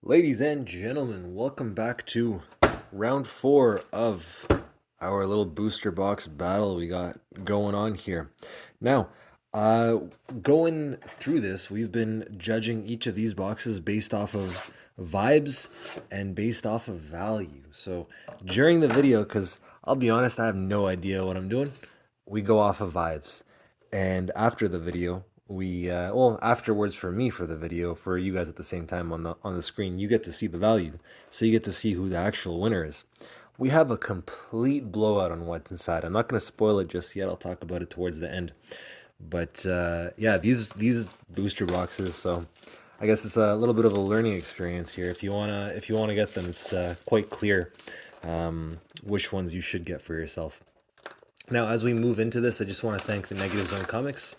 Ladies and gentlemen, welcome back to round 4 of our little booster box battle we got going on here. Now, uh, going through this, we've been judging each of these boxes based off of vibes and based off of value. So during the video, because I'll be honest, I have no idea what I'm doing, we go off of vibes. And after the video, well, afterwards for me for the video, for you guys at the same time on the screen, you get to see the value, so you get to see who the actual winner is. We have a complete blowout on what's inside. I'm not going to spoil it just yet. I'll talk about it towards the end. But yeah, these booster boxes. So I guess it's a little bit of a learning experience here. If you wanna get them, it's quite clear which ones you should get for yourself. Now, as we move into this, I just want to thank the Negative Zone Comics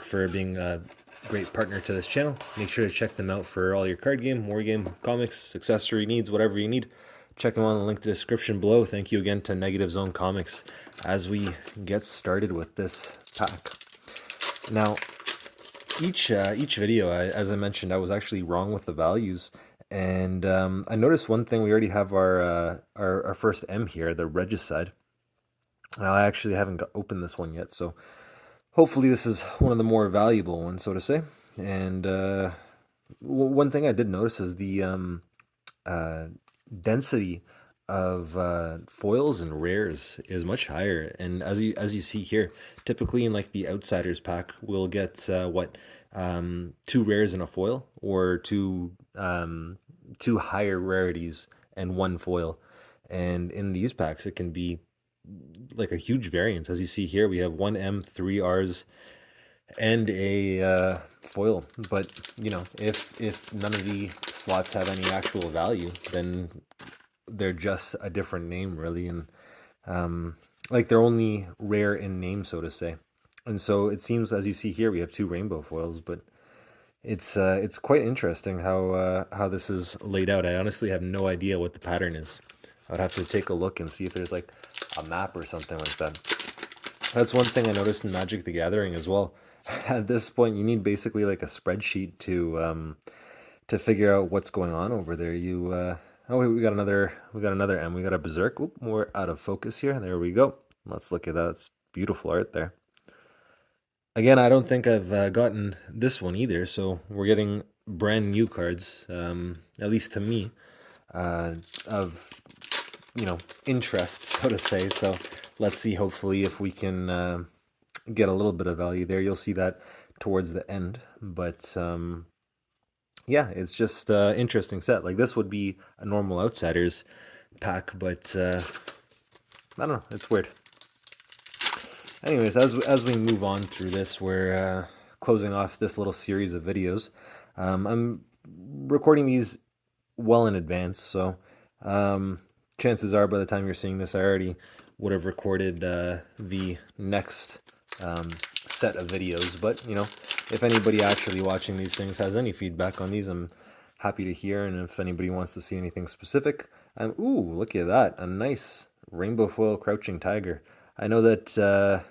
for being a great partner to this channel. Make sure to check them out for all your card game, war game, comics, accessory needs, whatever you need. Check them on the link in the description below. Thank you again to Negative Zone Comics as we get started with this pack. Now, each video, as I mentioned, I was actually wrong with the values. And I noticed one thing. We already have our first M here, the Regicide. I actually haven't opened this one yet, so hopefully this is one of the more valuable ones, so to say. And one thing I did notice is the density of foils and rares is much higher. And as you see here, typically in like the Outsiders pack, we'll get two rares and a foil, or two higher rarities and one foil. And in these packs, it can be like a huge variance. As you see here, we have one M, 3 Rs, and a foil. But you know, if none of the slots have any actual value, then they're just a different name, really, and like they're only rare in name, so to say. And so it seems, as you see here, we have two rainbow foils, but it's quite interesting how this is laid out. I honestly have no idea what the pattern is. I would have to take a look and see if there's like a map or something like that. That's one thing I noticed in Magic the Gathering as well. At this point, you need basically like a spreadsheet to figure out what's going on over there. Oh, we got another M. We got a Berserk. Oop, we're out of focus here. There we go. Let's look at that. It's beautiful art there. Again, I don't think I've gotten this one either, so we're getting brand new cards, at least to me, of interest, so to say. So let's see, hopefully, if we can get a little bit of value there. You'll see that towards the end. But yeah, it's just interesting set. Like, this would be a normal Outsiders pack, but I don't know, it's weird. Anyways, as we move on through this, we're closing off this little series of videos. I'm recording these well in advance, so chances are by the time you're seeing this, I already would have recorded the next set of videos. But you know, if anybody actually watching these things has any feedback on these, I'm happy to hear. And if anybody wants to see anything specific, ooh, look at that, a nice rainbow foil Crouching Tiger. I know that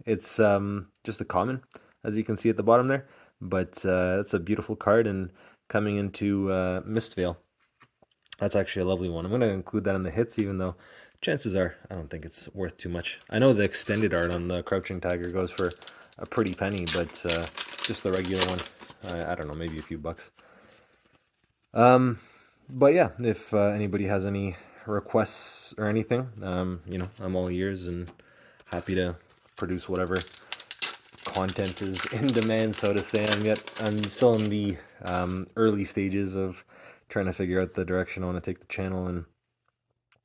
it's just a common, as you can see at the bottom there, but it's a beautiful card. And coming into Mistveil, that's actually a lovely one. I'm going to include that in the hits, even though chances are I don't think it's worth too much. I know the extended art on the Crouching Tiger goes for a pretty penny, but just the regular one, I don't know, maybe a few bucks. But yeah, if anybody has any requests or anything, I'm all ears and happy to produce whatever content is in demand, so to say. I'm still in the early stages of trying to figure out the direction I want to take the channel, and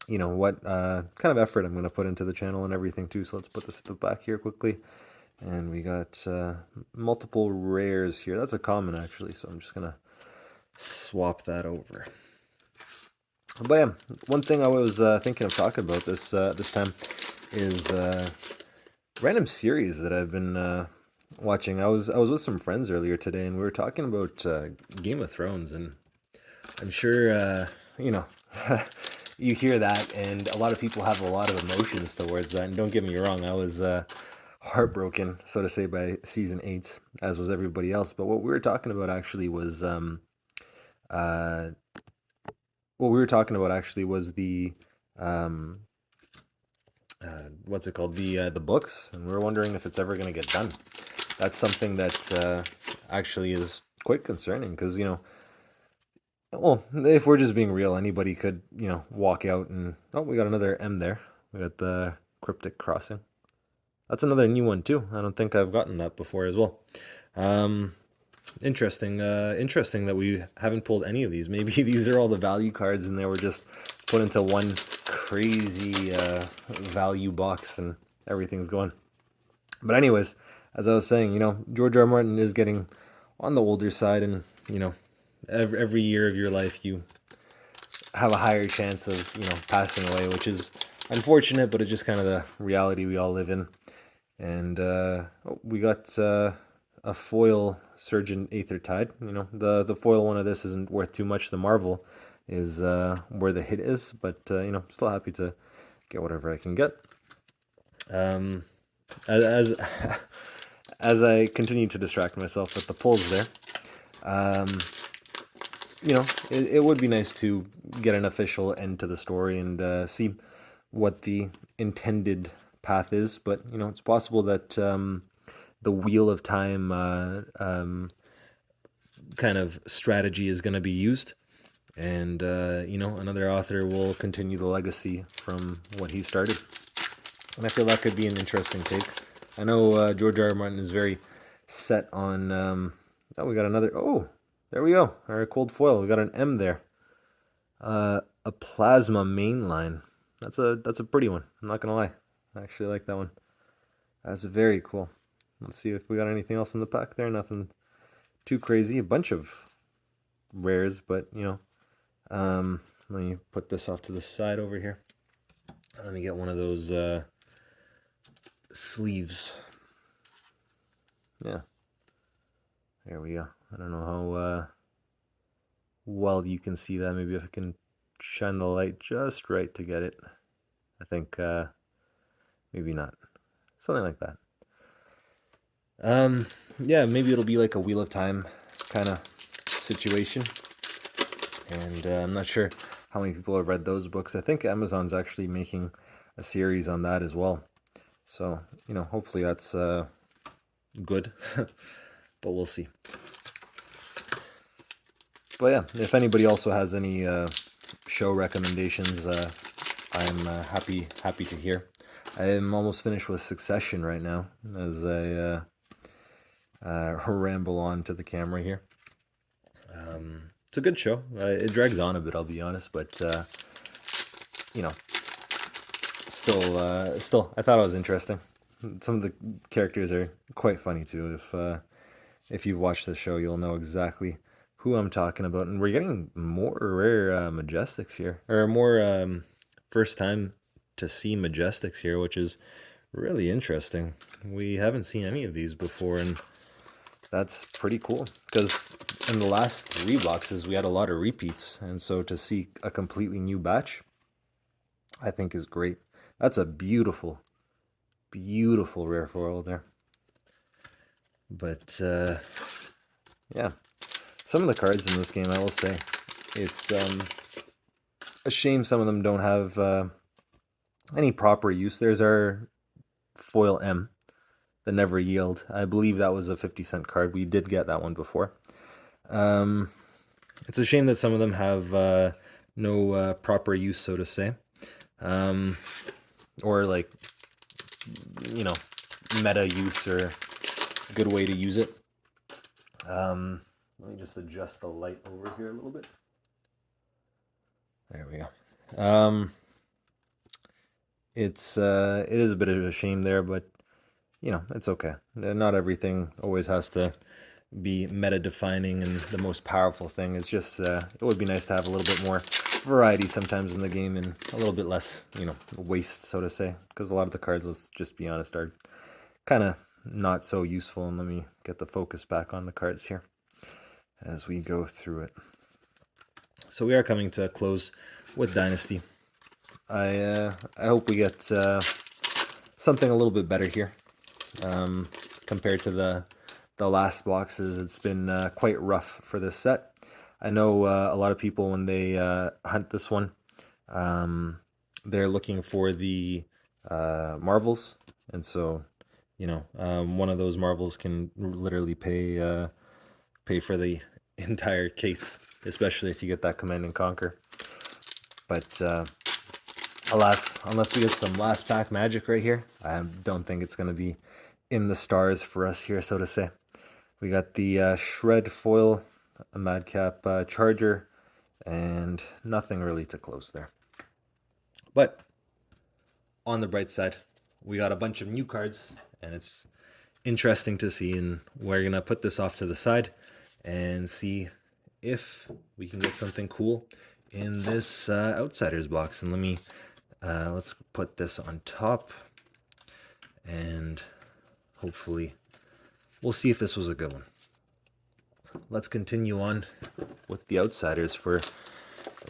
you know what kind of effort I'm going to put into the channel and everything too. So let's put this at the back here quickly. And we got multiple rares here. That's a common, actually, so I'm just going to swap that over. But yeah, one thing I was thinking of talking about this time is random series that I've been watching. I was with some friends earlier today, and we were talking about Game of Thrones, and I'm sure you hear that, and a lot of people have a lot of emotions towards that. And don't get me wrong, I was heartbroken, so to say, by season 8, as was everybody else. But what we were talking about actually was Uh, what we were talking about actually was the um, what's it called? The books, and we were wondering if it's ever going to get done. That's something that actually is quite concerning because well, if we're just being real, anybody could walk out and oh, we got another M there. We got the cryptic crossing. That's another new one too. I don't think I've gotten that before as well. Um, Interesting. Interesting that we haven't pulled any of these. Maybe these are all the value cards and they were just put into one crazy value box and everything's going. But anyways, as I was saying, George R. R. Martin is getting on the older side, and every year of your life you have a higher chance of passing away, which is unfortunate, but it's just kind of the reality we all live in. And we got a foil Surgeon Aether Tide. The foil one of this isn't worth too much. The Marvel is where the hit is, but still happy to get whatever I can get. As as I continue to distract myself with the pulls there, it would be nice to get an official end to the story and see what the intended path is. But it's possible that the Wheel of Time kind of strategy is going to be used, and another author will continue the legacy from what he started. And I feel that could be an interesting take. I know George R. R. Martin is very set on. Oh, we got another. Oh, there we go. Our cold foil. We got an M there. A plasma mainline. That's a pretty one. I'm not gonna lie. I actually like that one. That's very cool. Let's see if we got anything else in the pack there. Nothing too crazy. A bunch of rares, but let me put this off to the side over here. Let me get one of those sleeves. Yeah. There we go. I don't know how well you can see that. Maybe if I can shine the light just right to get it. I think maybe not. Something like that. Yeah, maybe it'll be like a Wheel of Time kind of situation. And I'm not sure how many people have read those books. I think Amazon's actually making a series on that as well. So, hopefully that's good. But we'll see. But yeah, if anybody also has any show recommendations, I'm happy to hear. I'm almost finished with Succession right now as I ramble on to the camera here. It's a good show. It drags on a bit, I'll be honest, but still, I thought it was interesting. Some of the characters are quite funny too. If you've watched the show, you'll know exactly who I'm talking about. And we're getting more rare Majestics here, or more first time to see Majestics here, which is really interesting. We haven't seen any of these before, and that's pretty cool because in the last 3 boxes we had a lot of repeats, and so to see a completely new batch I think is great. That's a beautiful rare foil there. But yeah, some of the cards in this game, I will say, it's a shame some of them don't have any proper use. There's our foil M, the Never Yield. I believe that was a 50-cent card. We did get that one before. It's a shame that some of them have no proper use, so to say. Or like, meta use or good way to use it. Let me just adjust the light over here a little bit. There we go. It is a bit of a shame there, but it's okay. Not everything always has to be meta defining and the most powerful thing. It's just it would be nice to have a little bit more variety sometimes in the game and a little bit less waste, so to say, because a lot of the cards, let's just be honest, are kind of not so useful. And let me get the focus back on the cards here as we go through it. So we are coming to a close with Dynasty. I hope we get something a little bit better here compared to the last boxes. It's been quite rough for this set. I know a lot of people when they hunt this one, um, they're looking for the marvels, and so one of those marvels can literally pay for the entire case, especially if you get that Command and Conquer. But alas, unless we get some last pack magic right here, I don't think it's going to be in the stars for us here, so to say. We got the Shred foil, a Madcap Charger, and nothing really to close there. But on the bright side, we got a bunch of new cards, and it's interesting to see, and we're going to put this off to the side and see if we can get something cool in this Outsiders box. And let's put this on top, and hopefully we'll see if this was a good one. Let's continue on with the Outsiders for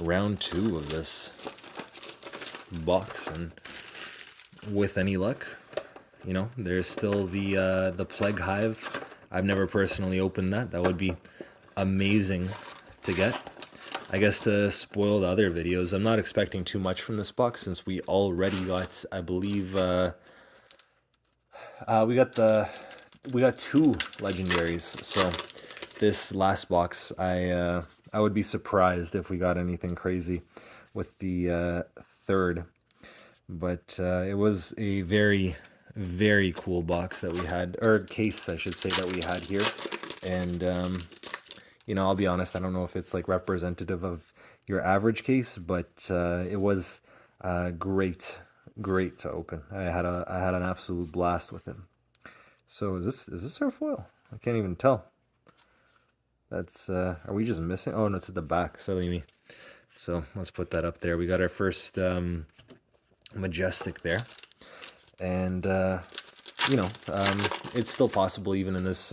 round 2 of this box, and with any luck, there's still the Plague Hive. I've never personally opened that. That would be amazing to get. I guess to spoil the other videos, I'm not expecting too much from this box since we already got, I believe, we got 2 legendaries. So this last box, I would be surprised if we got anything crazy with the third. But it was a very, very cool box that we had, or case, I should say, that we had here. And I'll be honest, I don't know if it's like representative of your average case, but it was great to open. I had an absolute blast with him. So is this our foil? I can't even tell. That's are we just missing? Oh no, it's at the back. Silly me. So let's put that up there. We got our first Majestic there, and it's still possible even in this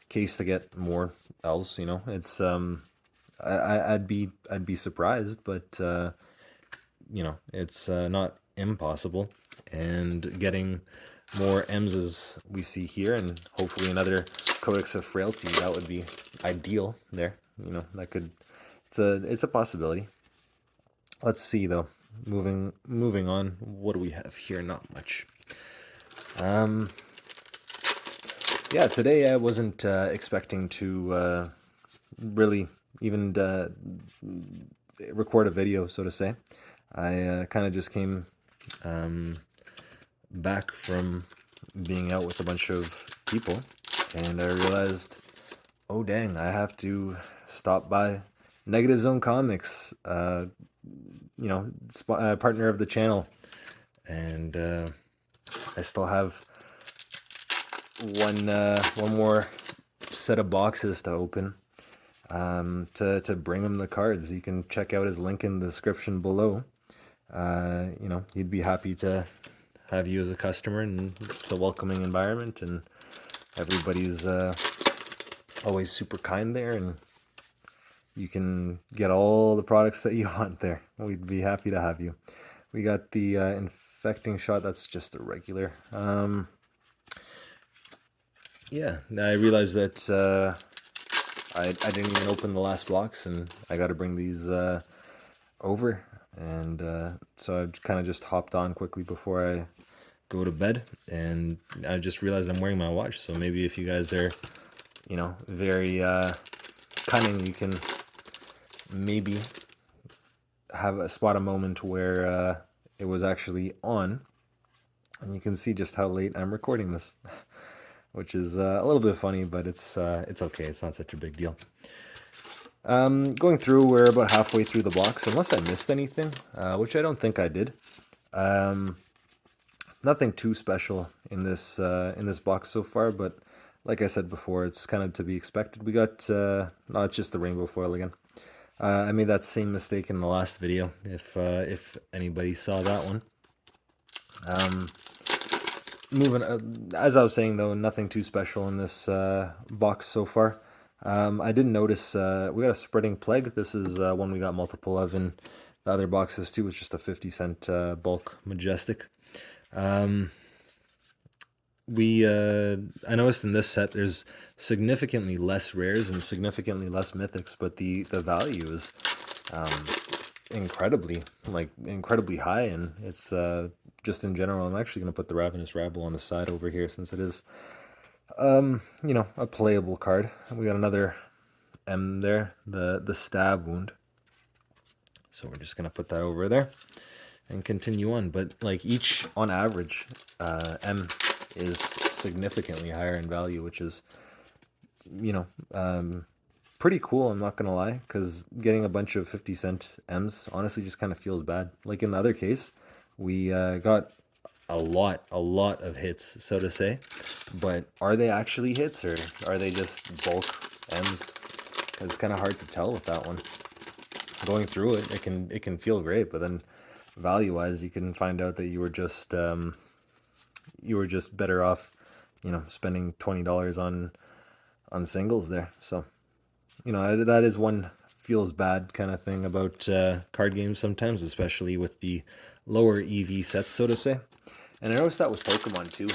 case to get more elves. It's I'd be surprised, but it's not impossible. And getting more M's as we see here, and hopefully another Codex of Frailty, that would be ideal there. That could, it's a possibility. Let's see though. Moving on, what do we have here? Not much. Yeah, today I wasn't expecting to really even record a video, so to say. I kind of just came back from being out with a bunch of people, and I realized, oh dang, I have to stop by Negative Zone Comics, partner of the channel, and I still have one more set of boxes to open, to bring him the cards. You can check out his link in the description below. He'd be happy to have you as a customer, and it's a welcoming environment, and everybody's always super kind there, and you can get all the products that you want there. We'd be happy to have you. We got the infecting shot. That's just a regular. Yeah, I realized that I didn't even open the last box, and I got to bring these over, and so I kind of just hopped on quickly before I go to bed, and I just realized I'm wearing my watch. So maybe if you guys are, very cunning, you can maybe spot a moment where it was actually on, and you can see just how late I'm recording this, which is a little bit funny, but it's okay. It's not such a big deal. Going through, we're about halfway through the box, unless I missed anything, which I don't think I did. Nothing too special in this box so far, but like I said before, it's kind of to be expected. We got no, it's just the rainbow foil again. I made that same mistake in the last video, if anybody saw that one. Moving, as I was saying though, nothing too special in this box so far. I didn't notice we got a Spreading Plague. This is one we got multiple of in the other boxes too. It's just a 50-cent bulk Majestic. I noticed in this set there's significantly less rares and significantly less mythics, but the value is um, incredibly high, and it's just in general. I'm actually going to put the Ravenous Rabble on the side over here since it is a playable card. We got another M there, the stab wound. So we're just gonna put that over there and continue on. But like each, on average, M is significantly higher in value, which is, you know, pretty cool. I'm not gonna lie, because getting a bunch of 50-cent M's honestly just kind of feels bad. Like in the other case, we got a lot of hits, so to say. But are they actually hits, or are they just bulk M's? It's kind of hard to tell with that one. Going through it, it can feel great, but then value-wise, you can find out that you were just better off, spending $20 on singles there. So, that is one feels bad kind of thing about card games sometimes, especially with the lower EV sets, so to say. And I noticed that with Pokemon too.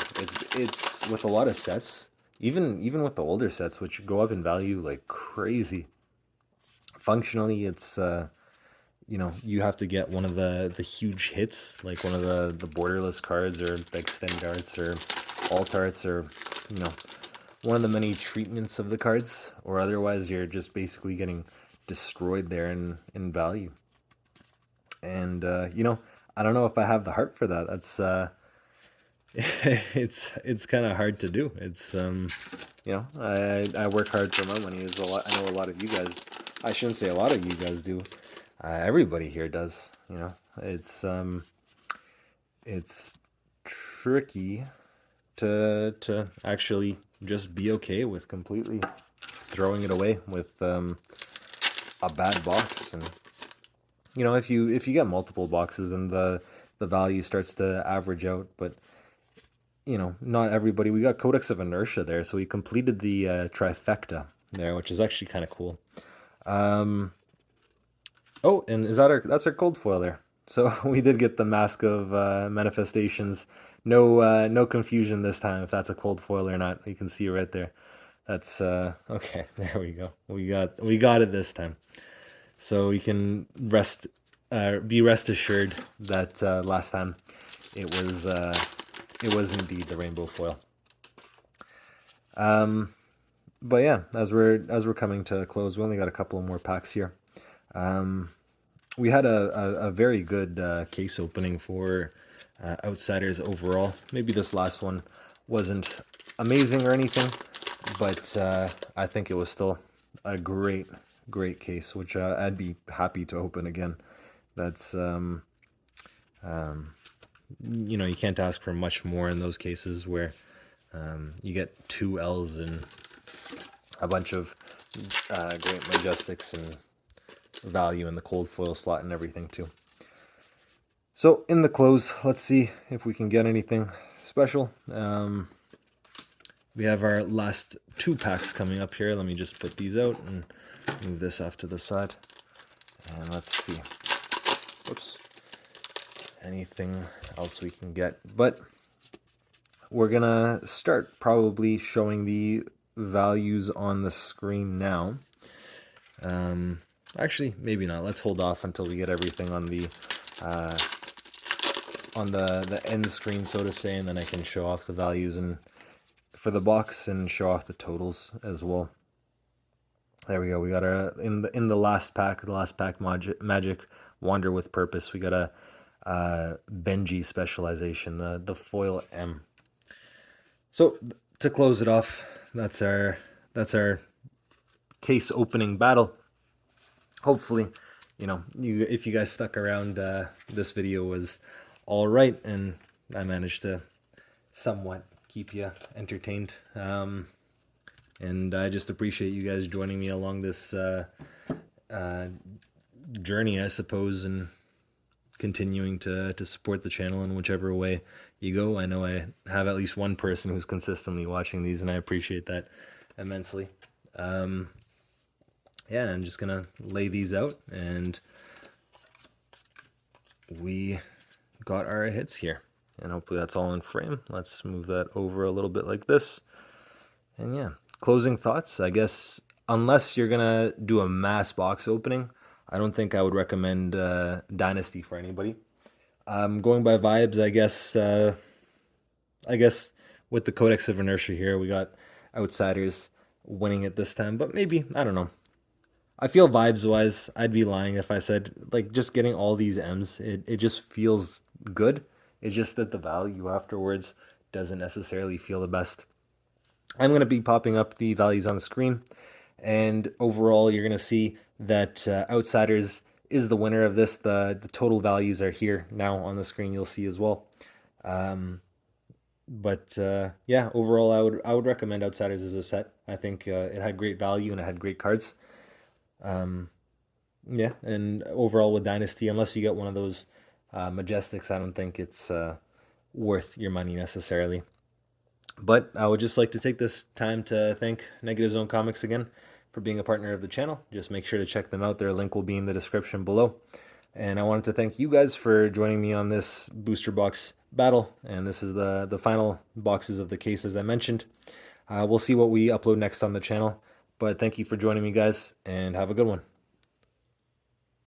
It's with a lot of sets, even with the older sets, which go up in value like crazy. Functionally, it's you have to get one of the huge hits, like one of the borderless cards, or the extend arts, or alt arts, or one of the many treatments of the cards, or otherwise you're just basically getting destroyed there in value. And I don't know if I have the heart for that. That's it's kind of hard to do. It's I work hard for my money. Is a lot. I know a lot of you guys. I shouldn't say a lot of you guys do. Everybody here does. It's tricky to actually just be okay with completely throwing it away with a bad box. And if you get multiple boxes, and the value starts to average out. But not everybody. We got Codex of Inertia there, so we completed the trifecta there, which is actually kind of cool. Oh, and that's our cold foil there. So we did get the Mask of Manifestations. No confusion this time if that's a cold foil or not. You can see right there. That's okay. There we go. We got it this time. So we can be rest assured that last time it was indeed the rainbow foil. But yeah, as we're coming to a close, we only got a couple more packs here. We had a very good case opening for Outsiders overall. Maybe this last one wasn't amazing or anything, but I think it was still a great case, which I'd be happy to open again. That's you can't ask for much more in those cases where you get 2 L's and a bunch of great Majestics and value in the cold foil slot and everything too. So in the close, let's see if we can get anything special. We have our last 2 packs coming up here. Let me just put these out and move this off to the side. And let's see. Whoops. Anything else we can get. But we're going to start probably showing the values on the screen now. Actually, maybe not. Let's hold off until we get everything on the end screen, so to say, and then I can show off the values and for the box and show off the totals as well. There we go. We got our in the last pack, magic Wander with Purpose. We got a Benji specialization, the foil M. So to close it off, that's our case opening battle. Hopefully, if you guys stuck around, this video was all right, and I managed to somewhat keep you entertained. And I just appreciate you guys joining me along this journey, I suppose, and continuing to support the channel in whichever way you go. I know I have at least one person who's consistently watching these, and I appreciate that immensely. Yeah, I'm just gonna lay these out, and we got our hits here. And hopefully that's all in frame. Let's move that over a little bit like this. And yeah, closing thoughts. I guess unless you're gonna do a mass box opening, I don't think I would recommend Dynasty for anybody. Going by vibes, I guess with the Codex of Inertia here, we got Outsiders winning it this time, but maybe, I don't know. I feel vibes wise, I'd be lying if I said like just getting all these M's, it just feels good. It's just that the value afterwards doesn't necessarily feel the best. I'm going to be popping up the values on the screen, and overall you're going to see that Outsiders is the winner of this. The total values are here now on the screen. You'll see as well. Um, but yeah, overall, I would recommend Outsiders as a set. I think it had great value and it had great cards. Um, yeah, and overall with Dynasty, unless you get one of those Majestics, I don't think it's worth your money necessarily. But I would just like to take this time to thank Negative Zone Comics again for being a partner of the channel. Just make sure to check them out. Their link will be in the description below. And I wanted to thank you guys for joining me on this booster box battle. And this is the final boxes of the case, as I mentioned. We'll see what we upload next on the channel. But thank you for joining me, guys, and have a good one.